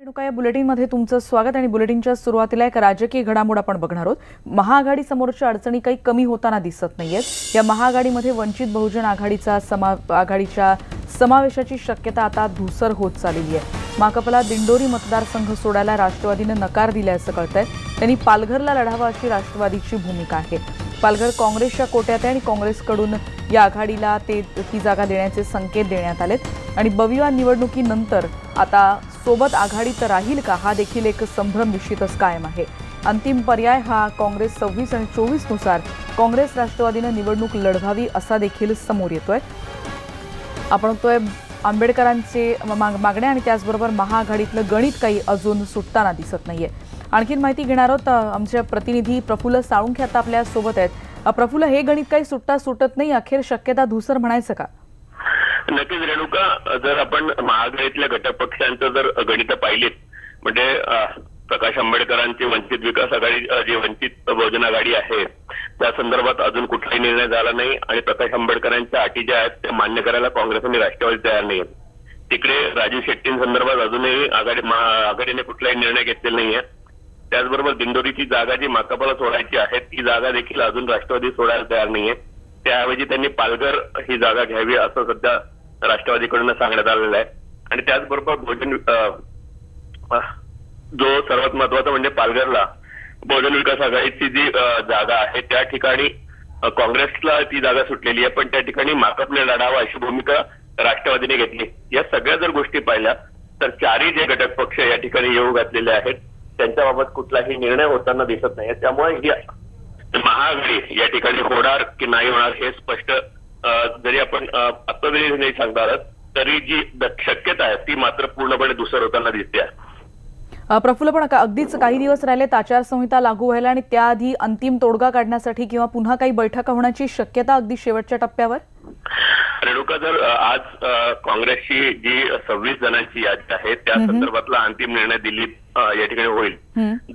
रेणुका, या बुलेटिनमध्ये तुमचं स्वागत आणि बुलेटिनच्या सुरुवातीला एक राजकीय घडामोड आपण बघणार आहोत। महाआघाडी समोरच्या अडचणी काही कमी होताना दिसत नाहीयेत। या महाआघाडीमध्ये वंचित बहुजन आघाडीच्या समावेशाची शक्यता आता धूसर होत चालली आहे। माकपला दिंडोरी मतदारसंघ सोडायला राष्ट्रवादीने नकार दिल्याचं कळतंय। त्यांनी पालघरला लढावं अशी राष्ट्रवादीची भूमिका आहे। पालघर काँग्रेसच्या कोट्यात आहे आणि काँग्रेसकडून या आघाडीला ती जागा देण्याचे संकेत देण्यात आलेत आणि बविवा निवडणुकीनंतर आता सोबत आघाडीत राहील का हा देखील एक संभ्रम निश्चितच कायम आहे। अंतिम पर्याय हा काँग्रेस 26 आणि 24 नुसार काँग्रेस राष्ट्रवादीने निवडणूक लढवावी असा देखील समोर येतोय। आपण बघतोय आंबेडकरांचे मागण्या आणि त्याचबरोबर महाआघाडीतलं गणित काही अजून सुटताना दिसत नाहीये। आणखीन माहिती घेणार आहोत आमचे प्रतिनिधी प्रफुल्ल साळुंखे आता आपल्या सोबत आहेत। प्रफुल्ल, हे गणित काही सुटत नाही, अखेर शक्यता धूसर म्हणायचं का? नक्कीच रेणुका, जर आपण महाआघाडीतल्या घटक पक्षांचं जर गणित पाहिलीत म्हणजे प्रकाश आंबेडकरांची वंचित विकास आघाडी जी वंचित बहुजन आघाडी आहे त्या संदर्भात अजून कुठलाही निर्णय झाला नाही आणि प्रकाश आंबेडकरांच्या अटी ज्या आहेत त्या मान्य करायला काँग्रेस आणि राष्ट्रवादी तयार नाही। तिकडे राजू शेट्टींसंदर्भात अजूनही आघाडीने कुठलाही निर्णय घेतलेला नाहीये। त्याचबरोबर दिंडोरीची जागा जी माकपला सोडायची आहे ती जागा देखील अजून राष्ट्रवादी सोडायला तयार नाहीये। त्याऐवजी त्यांनी पालघर ही जागा घ्यावी असं सध्या राष्ट्रवादीकडून सांगण्यात आलेलं आहे। आणि त्याचबरोबर जो सर्वात महत्वाचा म्हणजे पालघरला बहुजन विकास आघाडीची जी जागा आहे त्या ठिकाणी काँग्रेसला ती जागा सुटलेली आहे, पण त्या ठिकाणी माकपने लढावा अशी भूमिका राष्ट्रवादीने घेतली। या सगळ्या जर गोष्टी पाहिल्या तर चारही जे घटक पक्ष या ठिकाणी येऊ घातलेले आहेत त्यांच्याबाबत कुठलाही निर्णय होताना दिसत नाही। त्यामुळे ही महाआघाडी या ठिकाणी होणार की नाही होणार हे स्पष्ट जरी आपण आता जरी नाही सांगणार तरी जी शक्यता आहे ती मात्र पूर्णपणे धूसर होताना दिसते। प्रफुल्ल, पण अगदीच काही दिवस राहिलेत आचारसंहिता लागू व्हायला आणि त्याआधी अंतिम तोडगा काढण्यासाठी किंवा पुन्हा काही बैठका होण्याची शक्यता अगदी शेवटच्या टप्प्यावर? रेणुका, जर आज काँग्रेसची जी 26 जणांची यादी आहे त्या संदर्भातला अंतिम निर्णय दिल्लीत या ठिकाणी होईल।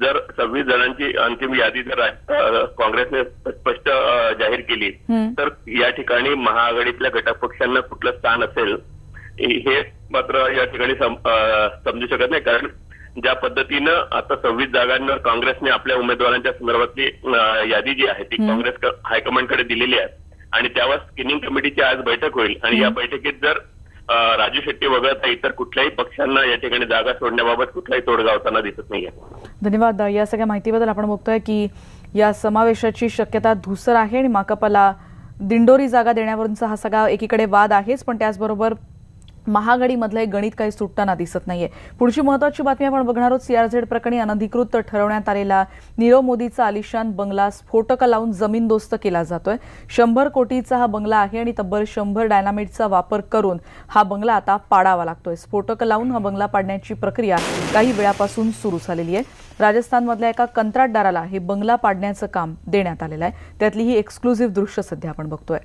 जर 26 जणांची अंतिम यादी जर काँग्रेसने स्पष्ट जाहीर केली तर या ठिकाणी महाआघाडीतल्या घटक पक्षांना कुठलं स्थान असेल हे मात्र या ठिकाणी समजू शकत नाही। कारण ज्या पद्धतीनं आता 26 जागांवर काँग्रेसने आपल्या उमेदवारांच्या संदर्भातली यादी जी आहे ती काँग्रेस हायकमांडकडे दिलेली आहे आणि त्यावर स्क्रीनिंग कमिटीची आज बैठक होईल आणि या बैठकीत जर राजू शेट्टी वगळता इतर कुठल्याही पक्षांना या ठिकाणी जागा सोडण्याबाबत कुठलाही तोडगा होताना दिसत नाहीये। धन्यवाद। या सगळ्या माहितीबद्दल आपण बघतोय की या समावेशाची शक्यता धूसर आहे आणि माकपला दिंडोरी जागा देण्यावरचा हा सगळा एकीकडे वाद आहेच, पण त्याचबरोबर महाआघाडीमधलं एक गणित काही सुटताना दिसत नाहीये। पुढची महत्त्वाची बातमी आपण बघणार आहोत। सीआरझेड प्रकरणी अनधिकृत ठरवण्यात आलेला नीरव मोदीचा आलिशान बंगला स्फोटक लावून जमीनदोस्त केला जातोय। 100 कोटीचा हा बंगला आहे आणि तब्बल 100 डायनामाइटचा वापर करून हा बंगला आता पाडावा लागतोय। स्फोटक लावून हा बंगला पाडण्याची प्रक्रिया काही वेळापासून सुरू झालेली आहे। राजस्थानमधल्या एका कंत्राटदाराला हे बंगला पाडण्याचं काम देण्यात आलेलं आहे। त्यातली ही एक्सक्लुझिव्ह दृश्य सध्या आपण बघतोय।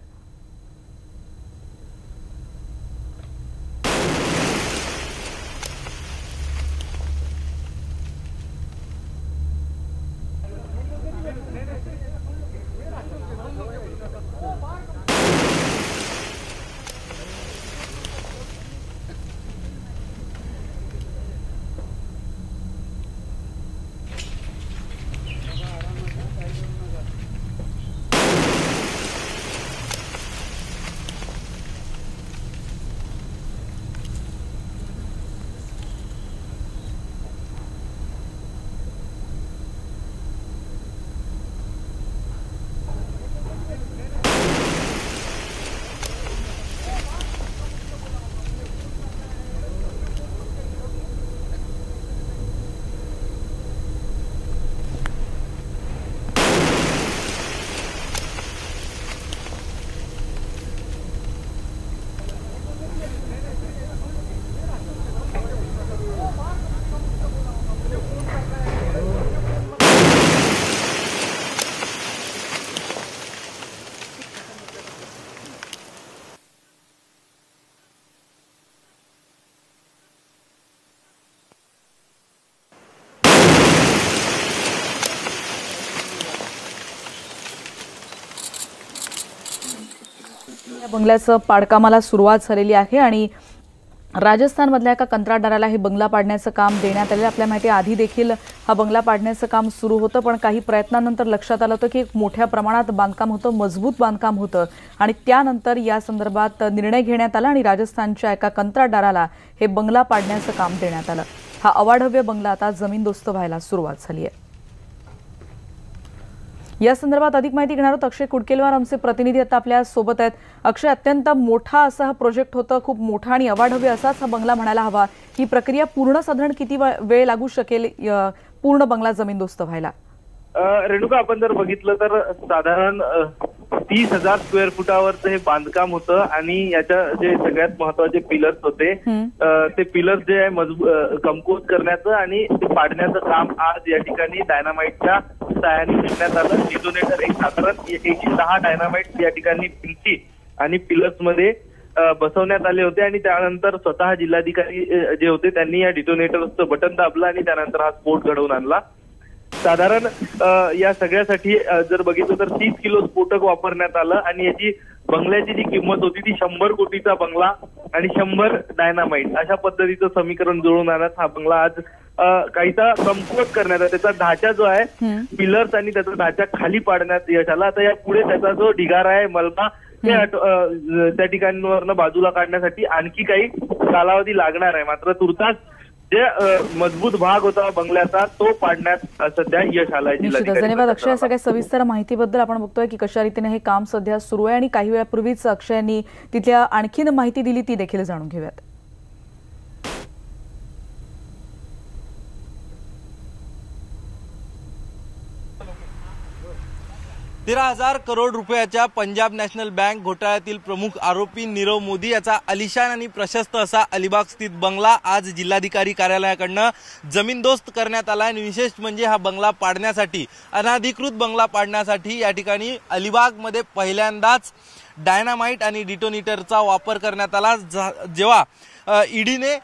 या बंगल्याचं पाडकामाला सुरुवात झालेली आहे आणि राजस्थानमधल्या एका कंत्राटदाराला हे बंगला पाडण्याचं काम देण्यात आले। आपल्या माहिती आधी देखील हा बंगला पाडण्याचं काम सुरू होतं, पण काही प्रयत्नानंतर लक्षात आलं होतं की मोठ्या प्रमाणात बांधकाम होतं, मजबूत बांधकाम होतं आणि त्यानंतर या संदर्भात निर्णय घेण्यात आला आणि राजस्थानच्या एका कंत्राटदाराला हे बंगला पाडण्याचं काम देण्यात आलं। हा अवाढव्य बंगला आता जमीनदोस्त व्हायला सुरुवात झाली आहे। या संदर्भात अधिक माहिती घेणार आहोत अक्षय कुडकेलवार आमचे प्रतिनिधी आता आपल्या सोबत आहेत। अक्षय, अत्यंत मोठा असा हा प्रोजेक्ट होता, खूप मोठा आणि अवाढव्य असाच हा बंगला म्हणायला हवा। ही प्रक्रिया पूर्ण साधारण किती वेळ लागू शकेल पूर्ण बंगला जमीनदोस्त व्हायला? रेणुका, आपण जर बघितलं तर साधारण 30,000 स्क्वेअर फुटावरचं हे बांधकाम होतं आणि याच्या जे सगळ्यात महत्वाचे पिलर्स होते ते पिलर्स जे आहे कमकुवत करण्याचं आणि ते पाडण्याचं काम आज या ठिकाणी डायनामाइटच्या सहाय्याने करण्यात आलं। डिटोनेटर एक साधारण 110 डायनामाइट या ठिकाणी भिंती आणि पिलर्स मध्ये बसवण्यात आले होते आणि त्यानंतर स्वतः जिल्हाधिकारी जे होते त्यांनी या डिटोनेटरचं बटन दाबलं आणि त्यानंतर हा स्फोट घडवून आणला। साधारण या सगळ्यासाठी जर बघितलं तर 30 किलो स्फोटक वापरण्यात आलं आणि याची बंगल्याची जी किंमत होती ती 100 कोटीचा बंगला आणि 100 डायनामाइट अशा पद्धतीचं समीकरण जुळून आणत हा बंगला आज काहीसा कमकुवत करण्यात आला। त्याचा ढाचा जो आहे पिलर्स आणि त्याचा ढाचा खाली पाडण्यात यश आला। आता या पुढे त्याचा जो ढिगारा आहे मलबा त्या ठिकाणावरनं बाजूला काढण्यासाठी आणखी काही कालावधी लागणार आहे। मात्र तुर्तास जे मजबूत भाग होता बंगल्याचा तो पाडण्यात सध्या यश आलंय। धन्यवाद अक्षय, सगळ्या सविस्तर माहितीबद्दल। आपण बघतोय की कशा रीतीने हे काम सध्या सुरू आहे आणि काही वेळापूर्वीच अक्षयनी तिथल्या आणखीन माहिती दिली, ती देखील जाणून घेऊयात। 13,000 करोड रुपयाच्या पंजाब नॅशनल बँक घोटाळ्यातील प्रमुख आरोपी नीरव मोदी याचा आलिशान आणि प्रशस्त असा अलिबाग स्थित बंगला आज जिल्हाधिकारी कार्यालयाकडनं जमीनदोस्त करण्यात आला आणि विशेष म्हणजे हा बंगला पाडण्यासाठी, अनधिकृत बंगला पाडण्यासाठी या ठिकाणी अलिबागमध्ये पहिल्यांदाच डायनामाइट आणि डिटोनेटरचा वापर करण्यात आला। जेव्हा ईडीने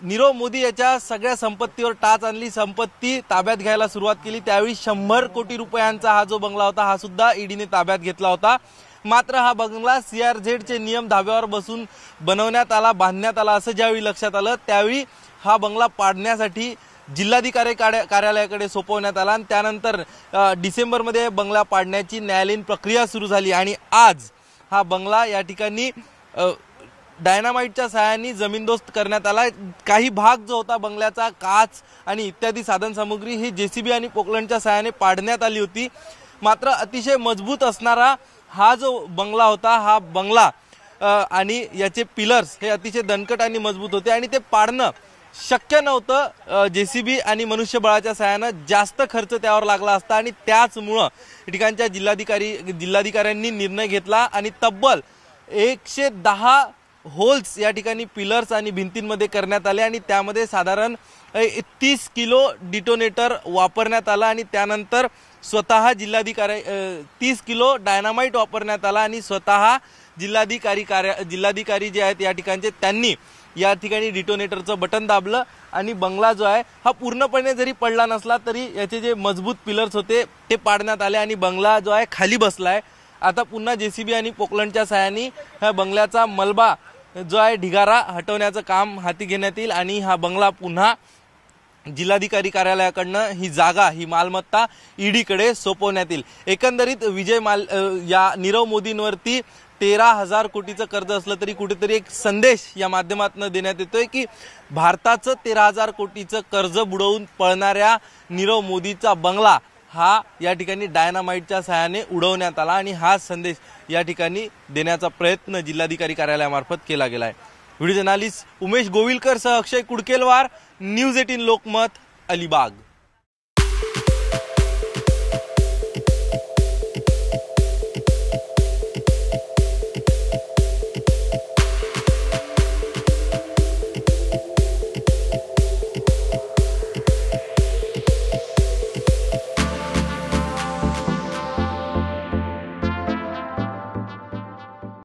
नीरव मोदी याच्या सगळ्या संपत्तीवर टाच आणली, संपत्ती ताब्यात घ्यायला सुरुवात केली, त्यावेळी 100 कोटी रुपयांचा हा जो बंगला होता हा सुद्धा ईडीने ताब्यात घेतला होता। मात्र हा बंगला CRZ चे नियम धाब्यावर बसून बनवण्यात आला, बांधण्यात आला असं ज्यावेळी लक्षात आलं त्यावेळी हा बंगला पाडण्यासाठी जिल्हाधिकारी कार्यालयाकडे सोपवण्यात आला आणि त्यानंतर डिसेंबरमध्ये बंगला पाडण्याची न्यायालयीन प्रक्रिया सुरू झाली आणि आज हा बंगला या ठिकाणी डायनामाइटच्या सहाय्याने जमीनदोस्त करण्यात आला। काही भाग जो होता बंगल्याचा, काच आणि इत्यादी साधनसामुग्री ही JCB आणि पोकलंडच्या सहाय्याने पाडण्यात आली होती। मात्र अतिशय मजबूत असणारा हा जो बंगला होता, हा बंगला आणि याचे पिलर्स हे अतिशय दणकट आणि मजबूत होते आणि ते पाडणं शक्य नव्हतं। JCB आणि मनुष्यबळाच्या सहाय्याने जास्त खर्च त्यावर लागला असता आणि त्याचमुळे ठिकाणच्या जिल्हाधिकाऱ्यांनी निर्णय घेतला आणि तब्बल 110 होल्स या ठिकाणी पिलर्स आणि भिंतींमध्ये करण्यात आले आणि त्यामध्ये साधारण 30 किलो डिटोनेटर वापरण्यात आला आणि त्यानंतर स्वतः 30 किलो डायनामाइट वापरण्यात आला आणि स्वतः जिल्हाधिकारी जे आहेत या ठिकाणचे त्यांनी या ठिकाणी डिटोनेटरचं बटन दाबलं आणि बंगला जो आहे हा पूर्णपणे जरी पडला नसला तरी याचे जे मजबूत पिलर्स होते ते पाडण्यात आले आणि बंगला जो आहे खाली बसलाय। आता पुन्हा JCB आणि पोकलंडच्या सहाय्याने ह्या बंगल्याचा मलबा जो आहे ढिगारा हटवण्याचं काम हाती घेण्यात येईल आणि हा बंगला पुन्हा जिल्हाधिकारी कार्यालयाकडनं ही जागा, ही मालमत्ता ईडीकडे सोपवण्यात येईल। एकंदरीत या नीरव मोदींवरती 13,000 कोटीचं कर्ज असलं तरी कुठेतरी एक संदेश या माध्यमातून देण्यात येतोय की भारताचं 13,000 कोटीचं कर्ज बुडवून पळणाऱ्या नीरव मोदीचा बंगला हा या ठिकाणी डायनामाइटच्या सहाय्याने उडवण्यात आला आणि हा संदेश या ठिकाणी देण्याचा प्रयत्न जिल्हाधिकारी कार्यालयामार्फत केला गेला आहे। व्हिडिओ जर्नलिस्ट उमेश गोविलकर सह अक्षय कुडकेलवार, न्यूज 18 लोकमत, अलिबाग।